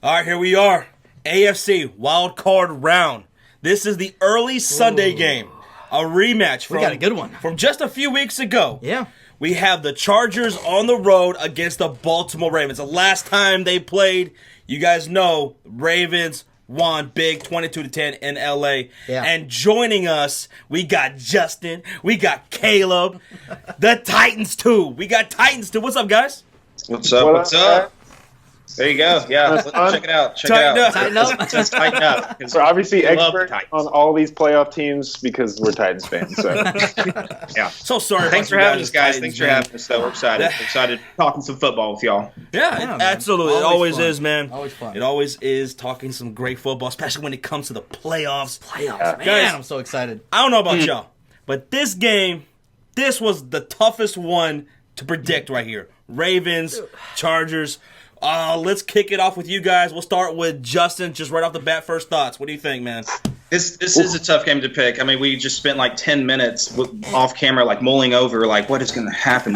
All right, here we are. AFC wild card round. This is the early Sunday game. A rematch We got a good one. From just a few weeks ago. Yeah. We have the Chargers on the road against the Baltimore Ravens. The last time they played, you guys know, Ravens won big 22-10 in LA. Yeah. And joining us, we got Justin, we got Caleb, the Titans too. We got Titans too. What's up, guys? What's up? What's up? There you go. Yeah, let's check it out. Tighten up. Let's tighten up. We're obviously We love the experts Titans. on all these playoff teams because we're Titans fans. So Yeah. So sorry. Thanks about for you having us, guys. Titans, Thanks for man. having us. Though we're excited. We're excited talking some football with y'all. Yeah, man. absolutely. It Always always fun. is, man. Always fun. It always is talking some great football, especially when it comes to the playoffs. Man, Guys, I'm so excited. I don't know about y'all, but this game, this was the toughest one to predict right here. Ravens, Chargers. Let's kick it off with you guys. We'll start with Justin, just right off the bat. First thoughts. What do you think, man? This is a tough game to pick. I mean, we just spent like 10 minutes off camera, like mulling over, like what is going to happen.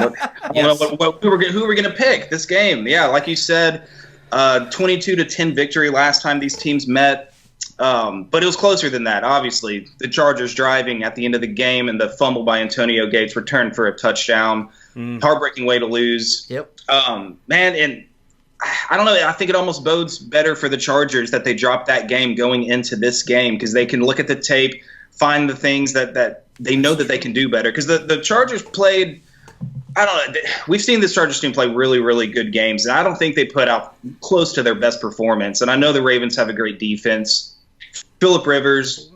Yes. Who are we going to pick this game? Yeah, like you said, 22-10 victory last time these teams met. But it was closer than that. Obviously, the Chargers driving at the end of the game and the fumble by Antonio Gates returned for a touchdown. Heartbreaking way to lose. Yep. Man, and I don't know. I think it almost bodes better for the Chargers that they dropped that game going into this game because they can look at the tape, find the things that they know that they can do better. Because the Chargers played – I don't know. We've seen this Chargers team play really, really good games, and I don't think they put out close to their best performance. And I know the Ravens have a great defense. Phillip Rivers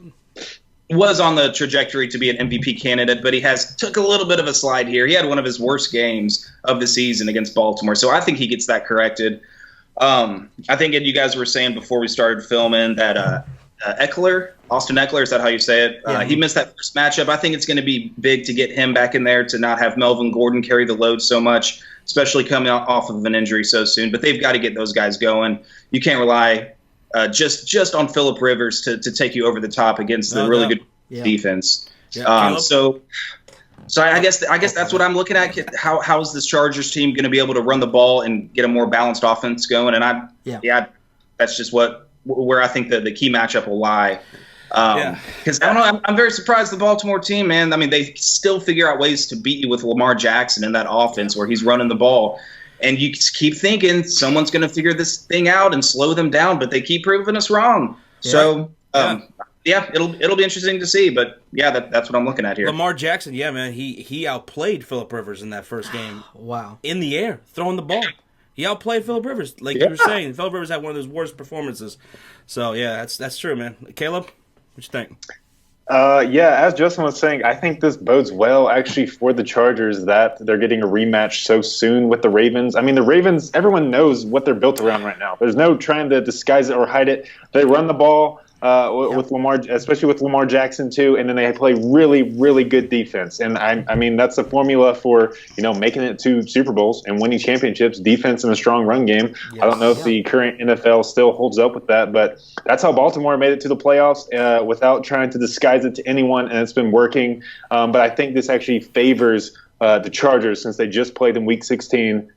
was on the trajectory to be an MVP candidate, but he took a little bit of a slide here. He had one of his worst games of the season against Baltimore, so I think he gets that corrected. I think you guys were saying before we started filming that Austin Eckler, is that how you say it? Yeah. He missed that first matchup. I think it's going to be big to get him back in there to not have Melvin Gordon carry the load so much, especially coming off of an injury so soon. But they've got to get those guys going. You can't rely just on Phillip Rivers to take you over the top against the really good defense. Yeah, so I guess that's what I'm looking at. How is this Chargers team going to be able to run the ball and get a more balanced offense going? And that's just where I think the key matchup will lie. Because I don't know, I'm very surprised the Baltimore team, man. I mean, they still figure out ways to beat you with Lamar Jackson in that offense where he's running the ball. And you keep thinking someone's going to figure this thing out and slow them down, but they keep proving us wrong. Yeah. So, it'll be interesting to see. But, that's what I'm looking at here. Lamar Jackson, yeah, man, he outplayed Phillip Rivers in that first game. Wow. In the air, throwing the ball. He outplayed Phillip Rivers. Like you were saying, Phillip Rivers had one of his worst performances. So, yeah, that's true, man. Caleb, what you think? as Justin was saying, I think this bodes well actually for the Chargers that they're getting a rematch so soon with the Ravens. I mean, the Ravens, everyone knows what they're built around right now. There's no trying to disguise it or hide it. They run the ball with Lamar, especially with Lamar Jackson too, and then they play really, really good defense. And I mean, that's the formula for making it to Super Bowls and winning championships: defense and a strong run game. Yes. I don't know if the current NFL still holds up with that, but that's how Baltimore made it to the playoffs without trying to disguise it to anyone, and it's been working. But I think this actually favors the Chargers since they just played in Week 16.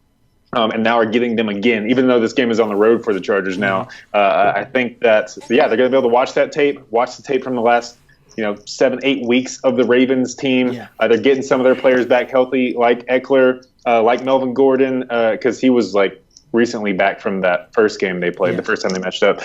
And now are getting them again, even though this game is on the road for the Chargers now. I think that, they're going to be able to watch that tape, watch the tape from the last, 7-8 weeks of the Ravens team. Yeah. They're getting some of their players back healthy, like Eckler, like Melvin Gordon, because he was recently back from that first game they played, the first time they matched up.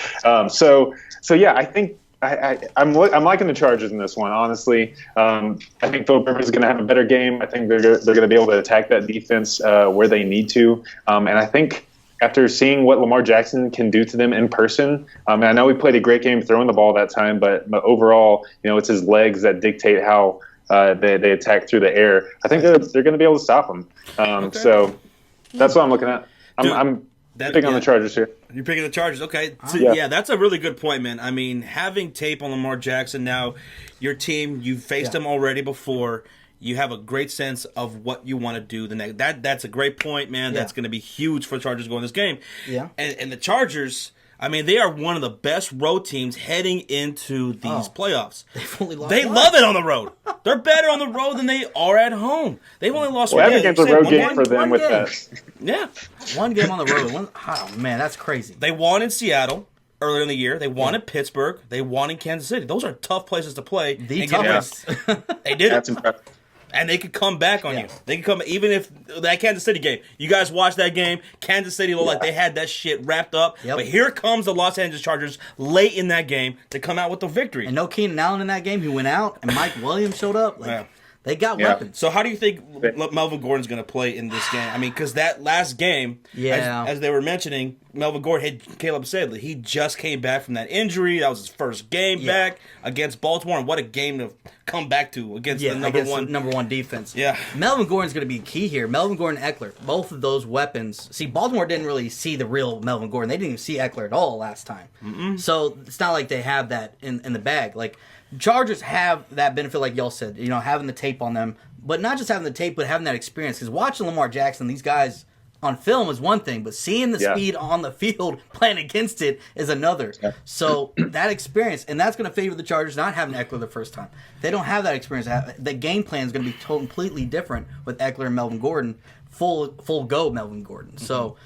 So I think I'm liking the Chargers in this one, honestly. I think Phillip Rivers is going to have a better game. I think they're going to be able to attack that defense where they need to. And I think after seeing what Lamar Jackson can do to them in person, and I know he played a great game throwing the ball that time, but overall, it's his legs that dictate how they attack through the air. I think they're going to be able to stop him. So that's what I'm looking at. I'm picking on the Chargers here. You're picking the Chargers. Okay. Yeah, that's a really good point, man. I mean, having tape on Lamar Jackson now, your team, you've faced him already before. You have a great sense of what you want to do the next. That's a great point, man. Yeah. That's going to be huge for the Chargers going this game. Yeah. And the Chargers, I mean, they are one of the best road teams heading into these playoffs. They've only lost They once. love it on the road. They're better on the road than they are at home. They've only lost Well, one every game. game's a road game for them one with game. that. Yeah. One game on the road. Oh, man, that's crazy. They won in Seattle earlier in the year. They won in Pittsburgh. They won in Kansas City. Those are tough places to play. The and get toughest. wins. They did That's it. impressive. And they could come back on you. They could come, even if that Kansas City game, you guys watched that game, Kansas City looked like they had that shit wrapped up. Yep. But here comes the Los Angeles Chargers late in that game to come out with the victory. And no Keenan Allen in that game. He went out, and Mike Williams showed up. Like, Yeah. they got Yeah. weapons. So how do you think Melvin Gordon's going to play in this game? I mean, because that last game, Yeah. as they were mentioning, Melvin Gordon, Caleb said that he just came back from that injury. That was his first game back against Baltimore. And what a game to come back to against the number against one. the number one defense. Yeah. Melvin Gordon's going to be key here. Melvin Gordon, Eckler, both of those weapons. See, Baltimore didn't really see the real Melvin Gordon. They didn't even see Eckler at all last time. So it's not like they have that in the bag. Like, Chargers have that benefit, like y'all said, having the tape on them. But not just having the tape, but having that experience. Because watching Lamar Jackson, these guys on film is one thing, but seeing the speed on the field playing against it is another. Yeah. So that experience, and that's going to favor the Chargers not having Eckler the first time. They don't have that experience. The game plan is going to be completely different with Eckler and Melvin Gordon, full go Melvin Gordon. So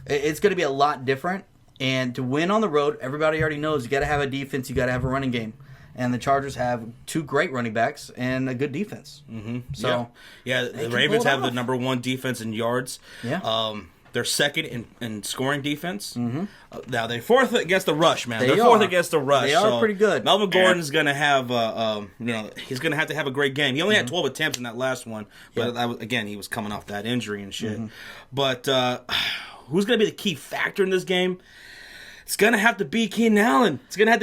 it's going to be a lot different. And to win on the road, everybody already knows you got to have a defense, you got to have a running game. And the Chargers have two great running backs and a good defense. Mm-hmm. So the Ravens have the number one defense in yards. Yeah. They're second in scoring defense. Mm-hmm. Now they're fourth against the rush, man. They're fourth against the rush. They are pretty good. Melvin Gordon's going to have, he's going to have a great game. He only had 12 attempts in that last one, but that was, again, he was coming off that injury and shit. Mm-hmm. But who's going to be the key factor in this game? It's going to have to be Keenan Allen. Yeah, it's going to have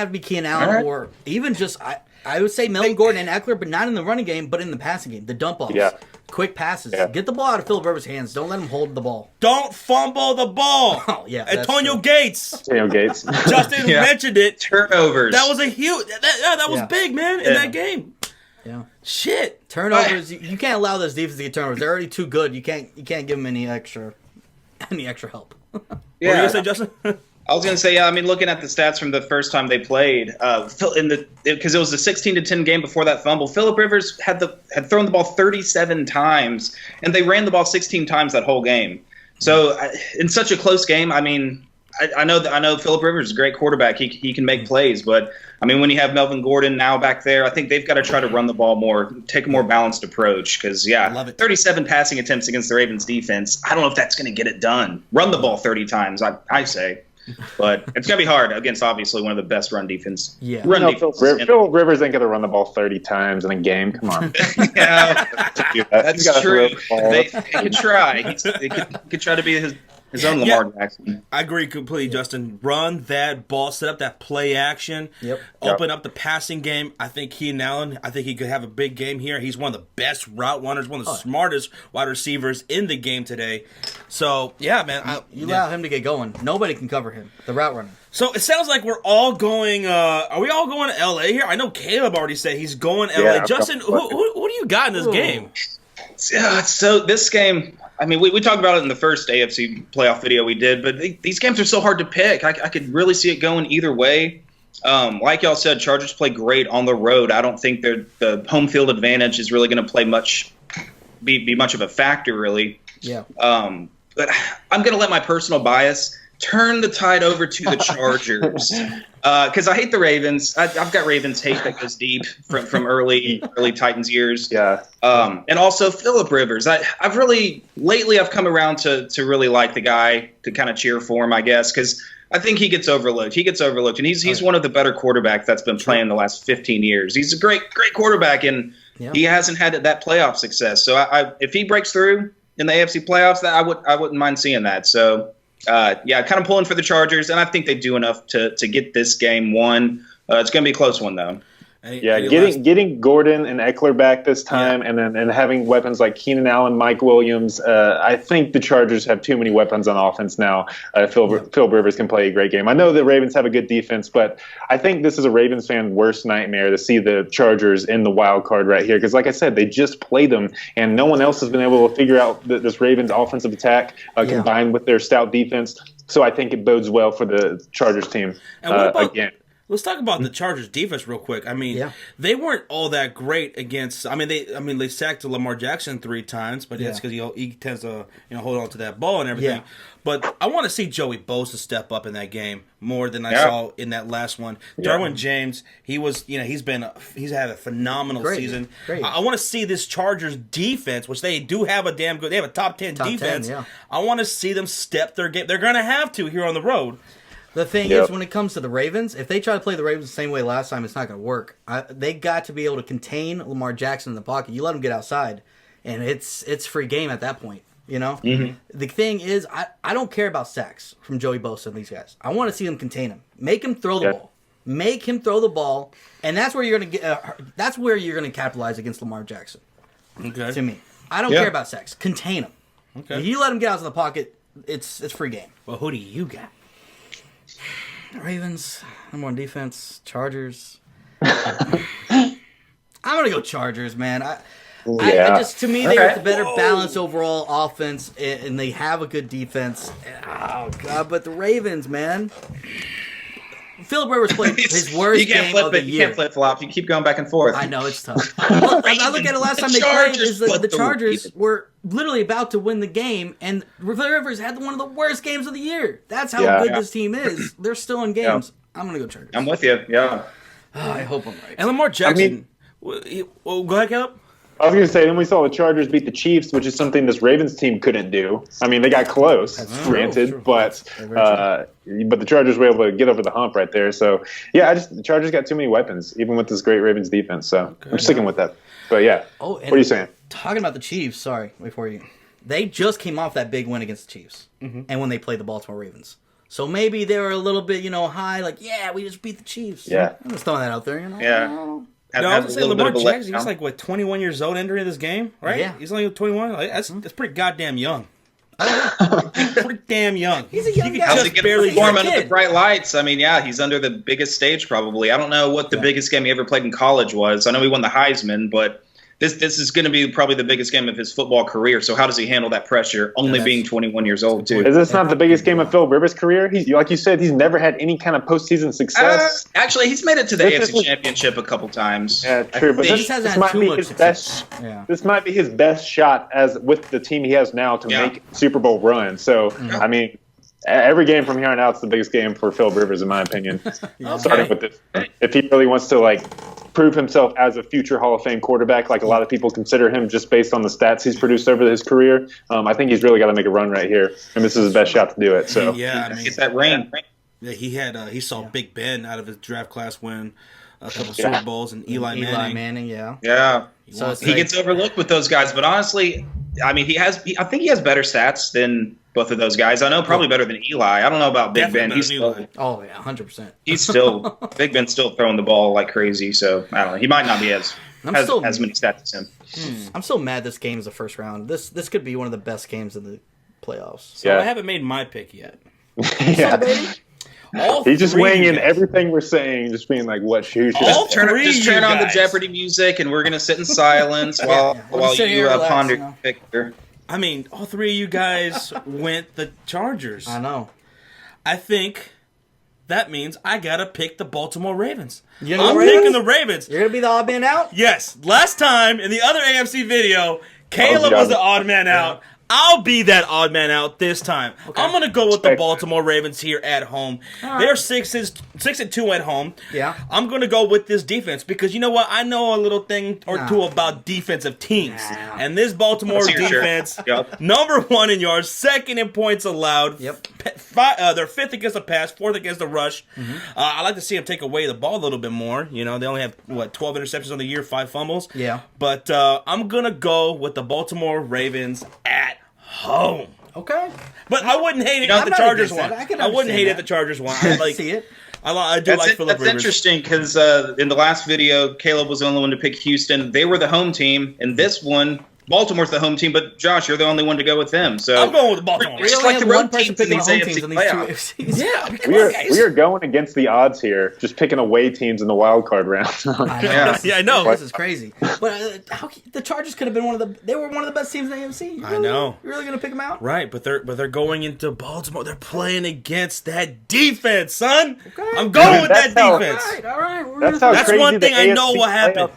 to be Keenan Allen or even just, I would say Melvin Gordon and Eckler, but not in the running game, but in the passing game. The dump-offs. Yeah. Quick passes. Yeah. Get the ball out of Phillip Rivers' hands. Don't let him hold the ball. Don't fumble the ball. Oh, yeah. that's Antonio true. Gates. Gates. Justin mentioned it. Turnovers. That was a huge. That was Yeah. big, man, in that game. Yeah. Shit. Turnovers. You can't allow this defense to get turnovers. They're already too good. You can't give them any extra help. What were you going to say, Justin? I was going to say, I mean, looking at the stats from the first time they played, because it was a 16-10 game before that fumble, Phillip Rivers had thrown the ball 37 times, and they ran the ball 16 times that whole game. So, in such a close game, I mean, I know Phillip Rivers is a great quarterback. He can make plays, but I mean, when you have Melvin Gordon now back there, I think they've got to try to run the ball more, take a more balanced approach. Because 37 passing attempts against the Ravens defense. I don't know if that's going to get it done. Run the ball 30 times, I say. But it's going to be hard against, obviously, one of the best run defense. Yeah. Phil Rivers ain't going to run the ball 30 times in a game. Come on. Yeah, that's true. They could try. He could try to be his own Lamar Jackson. I agree completely, Justin. Run that ball, set up that play action, open up the passing game. I think Keenan Allen, he could have a big game here. He's one of the best route runners, one of the smartest wide receivers in the game today. So, yeah, man. You allow him to get going. Nobody can cover him, the route runner. So it sounds like we're all going. Are we all going to LA here? I know Caleb already said he's going LA. Yeah, Justin, who do you got in this game? Yeah, so this game, I mean, we talked about it in the first AFC playoff video we did, but these games are so hard to pick. I could really see it going either way. Like y'all said, Chargers play great on the road. I don't think the home field advantage is really going to be much of a factor, really. Yeah. But I'm going to let my personal bias turn the tide over to the Chargers because I hate the Ravens. I've got Ravens hate that goes deep from early Titans years. Yeah. And also Phillip Rivers. I've come around to really like the guy, to kind of cheer for him, I guess, because I think he gets overlooked. And he's one of the better quarterbacks that's been playing the last 15 years. He's a great quarterback, and he hasn't had that playoff success. So if he breaks through in the AFC playoffs, I wouldn't mind seeing that. So. Kind of pulling for the Chargers, and I think they do enough to get this game won. It's going to be a close one, though. Getting Gordon and Eckler back this time, and having weapons like Keenan Allen, Mike Williams. I think the Chargers have too many weapons on offense now. Phil Rivers can play a great game. I know the Ravens have a good defense, but I think this is a Ravens fan worst nightmare to see the Chargers in the wild card right here. Because, like I said, they just played them, and no one else has been able to figure out this Ravens offensive attack combined with their stout defense. So I think it bodes well for the Chargers team again. Let's talk about the Chargers defense real quick. I mean, they weren't all that great against. They sacked Lamar Jackson 3 times, but that's because he tends to hold on to that ball and everything. Yeah. But I want to see Joey Bosa step up in that game more than I saw in that last one. Derwin James, he's had a phenomenal season. Great. I want to see this Chargers defense, which they do have they have a top 10 defense. 10, I want to see them step their game. They're going to have to here on the road. The thing is, when it comes to the Ravens, if they try to play the Ravens the same way last time, it's not going to work. They got to be able to contain Lamar Jackson in the pocket. You let him get outside, and it's free game at that point. The thing is, I don't care about sacks from Joey Bosa and these guys. I want to see them contain him, make him throw the ball, make him throw the ball, and that's where you're going to get. That's where you're going to capitalize against Lamar Jackson. Okay. To me, I don't care about sacks. Contain him. Okay. If you let him get out of the pocket, it's free game. Well, who do you got? Ravens, number 1 defense, Chargers. I'm gonna go Chargers, man. I just, to me, they have the better balanced overall offense, and they have a good defense. Oh God, but the Ravens, man. Philip Rivers played his worst game of the year. You can't flip flop. You keep going back and forth. I know it's tough. I look at it last time they played. Is the Chargers were literally about to win the game, and Rivers had one of the worst games of the year. That's how good this team is. They're still in games. I'm gonna go Chargers. I'm with you. Yeah. I hope I'm right. And Lamar Jackson. Go ahead, Caleb. I was going to say, then we saw the Chargers beat the Chiefs, which is something this Ravens team couldn't do. I mean, they got close, granted, but the Chargers were able to get over the hump right there. So, the Chargers got too many weapons, even with this great Ravens defense. So, I'm sticking with that. But, what are you saying? Talking about the Chiefs, they just came off that big win against the Chiefs, and when they played the Baltimore Ravens. So maybe they were a little bit, high, like, we just beat the Chiefs. Yeah. I'm just throwing that out there, Yeah. I was gonna say Lamar Jackson. He's like 21 years old entering this game, right? Yeah, he's only 21. That's pretty goddamn young. Pretty damn young. He's a young guy. How's he going to perform under the bright lights? I mean, he's under the biggest stage probably. I don't know what the biggest game he ever played in college was. I know he won the Heisman, but this is going to be probably the biggest game of his football career. So how does he handle that pressure, only being 21 years old, too? Is this not the biggest game of Phil Rivers' career? Like you said, he's never had any kind of postseason success. Actually, he's made it to the AFC Championship a couple times. Yeah, true. But this might be his best. This might be his best shot with the team he has now to make Super Bowl run. So, I mean, every game from here on out is the biggest game for Phil Rivers, in my opinion. Starting with this, if he really wants to prove himself as a future Hall of Fame quarterback, like a lot of people consider him just based on the stats he's produced over his career, I think he's really got to make a run right here, and this is his best shot to do it. So get that ring. Yeah, he saw Big Ben out of his draft class win a couple Super Bowls, and Eli Manning. Yeah. So he gets overlooked with those guys, but honestly, I mean, I think he has better stats than both of those guys. I know probably better than Eli. I don't know about Big Ben. He's still, 100%. He's still Big Ben's still throwing the ball like crazy. So I don't know. He might not be as many stats as him. I'm so mad this game is the first round. This could be one of the best games of the playoffs. So I haven't made my pick yet. He's just weighing in everything we're saying, just being like, "What shoe should just turn on the Jeopardy music, and we're gonna sit in silence while you ponder your pick here." I mean, all 3 of you guys went the Chargers. I know. I think that means I gotta pick the Baltimore Ravens. Picking the Ravens. You're gonna be the odd man out? Yes. Last time in the other AFC video, Caleb was the odd man out. I'll be that odd man out this time. Okay. I'm gonna go with the Baltimore Ravens here at home. Right. They're 6-2 at home. Yeah. I'm gonna go with this defense because you know what? I know a little thing or two about defensive teams, and this Baltimore defense, number 1 in yards, 2nd in points allowed. Yep. They're 5th against the pass, 4th against the rush. Mm-hmm. I like to see them take away the ball a little bit more. You know, they only have 12 interceptions on the year, 5 fumbles. Yeah. But I'm gonna go with the Baltimore Ravens at home. Okay. But I wouldn't hate it if the Chargers won. I wouldn't hate it if the Chargers won. I see it. I do like Philip That's Rivers. interesting because in the last video, Caleb was the only one to pick Houston. They were the home team, and this one, Baltimore's the home team. But Josh, you're the only one to go with them. So I'm going with the Baltimore. Just like the road teams in these AFC playoffs. Yeah, We are going against the odds here, just picking away teams in the wild card round. I know. Yeah. Yeah, I know. This is crazy. But the Chargers could have been they were one of the best teams in the AFC. I know. You're really going to pick them out? Right, but they're going into Baltimore. They're playing against that defense, son. Okay. I'm going with that That's how- defense. All right. That's how That's crazy one the thing I know AFC will happen. playoff-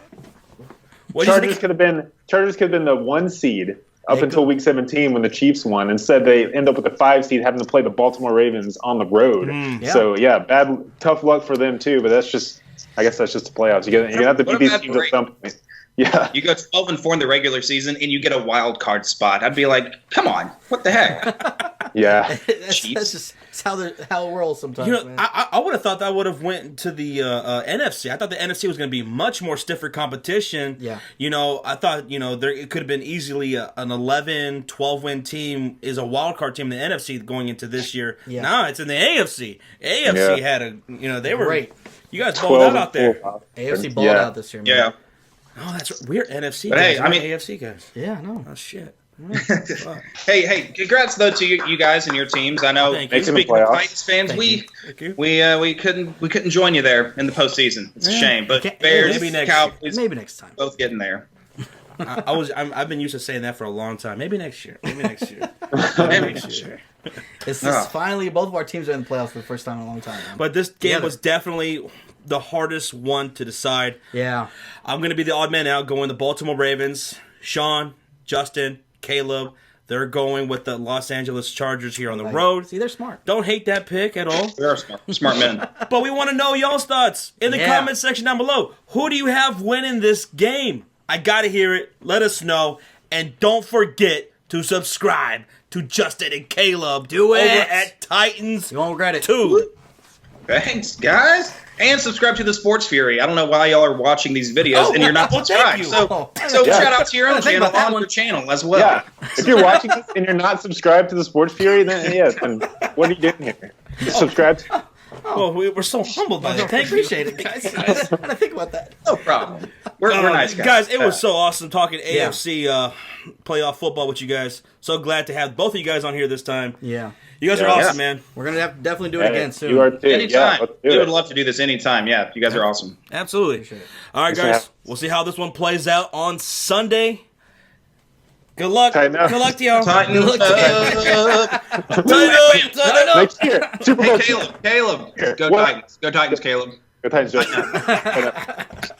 What do you Chargers think? could have been the 1 seed up They until week 17 when the Chiefs won. Instead, they end up with the 5 seed having to play the Baltimore Ravens on the road. Yeah. So tough luck for them too. But I guess that's just the playoffs. You're gonna have to What beat these about teams at break? some point. Yeah, You go 12-4 in the regular season, and you get a wild card spot. I'd be like, come on, what the heck? yeah. that's Chiefs. just how it rolls sometimes. You know, man. I would have thought that would have went to the NFC. I thought the NFC was going to be much more stiffer competition. Yeah. You know, I thought, it could have been easily an 11, 12-win team is a wild card team in the NFC going into this year. Yeah. Nah, it's in the AFC. AFC Yeah. had they were Great. You guys balled out 12 there. AFC balled Yeah. out this year, man. Yeah. Oh, that's right. We're NFC But guys. hey, I We're mean- AFC guys. Yeah, I know. Oh shit. Hey, congrats though to you guys and your teams. I know. Thank you. Making the Speaking of playoffs. Titans fans, Thank you. Thank you. we couldn't join you there in the postseason. It's a shame, but Okay, Bears, maybe next Cowboys, Maybe next time. both getting there. I've been used to saying that for a long time. Maybe next year. Maybe next year. Maybe next year. It's Ah. finally both of our teams are in the playoffs for the first time in a long time. Man. But this game Together. was definitely the hardest one to decide. Yeah. I'm going to be the odd man out going the Baltimore Ravens. Sean, Justin, Caleb, they're going with the Los Angeles Chargers here on the road. See, they're smart. Don't hate that pick at all. We are smart men. But we want to know y'all's thoughts in the Yeah. comment section down below. Who do you have winning this game? I got to hear it. Let us know. And don't forget to subscribe to Justin and Caleb. Do it. Over at Titans You won't regret it. 2. Thanks, guys. And subscribe to the Sports Fury. I don't know why y'all are watching these videos Oh, and you're not well, thank subscribed. you. So Yeah. shout out to your own Think channel about that on one. your channel as well. Yeah. If you're watching this and you're not subscribed to the Sports Fury, then what are you doing here? Just subscribe. Oh, we're so humbled by that. I Thank you. appreciate it, guys. I gotta think about that. No problem. We're nice guys. It was so awesome talking AFC playoff football with you guys. So glad to have both of you guys on here this time. Yeah. You guys are Yeah. awesome, man. We're gonna have to definitely do it again soon. You are too. Anytime. Yeah, let's do We it. would love to do this anytime. Yeah, you guys are awesome. Absolutely. Appreciate it. All right, Thanks for guys. having- We'll see how this one plays out on Sunday. Good luck. Tighten up. Good luck to y'all. Titans Look, up. Tighten up. Next year, Super Bowl. Hey, Caleb. Go What? Titans. Go Titans, Caleb. Go Titans, Justin.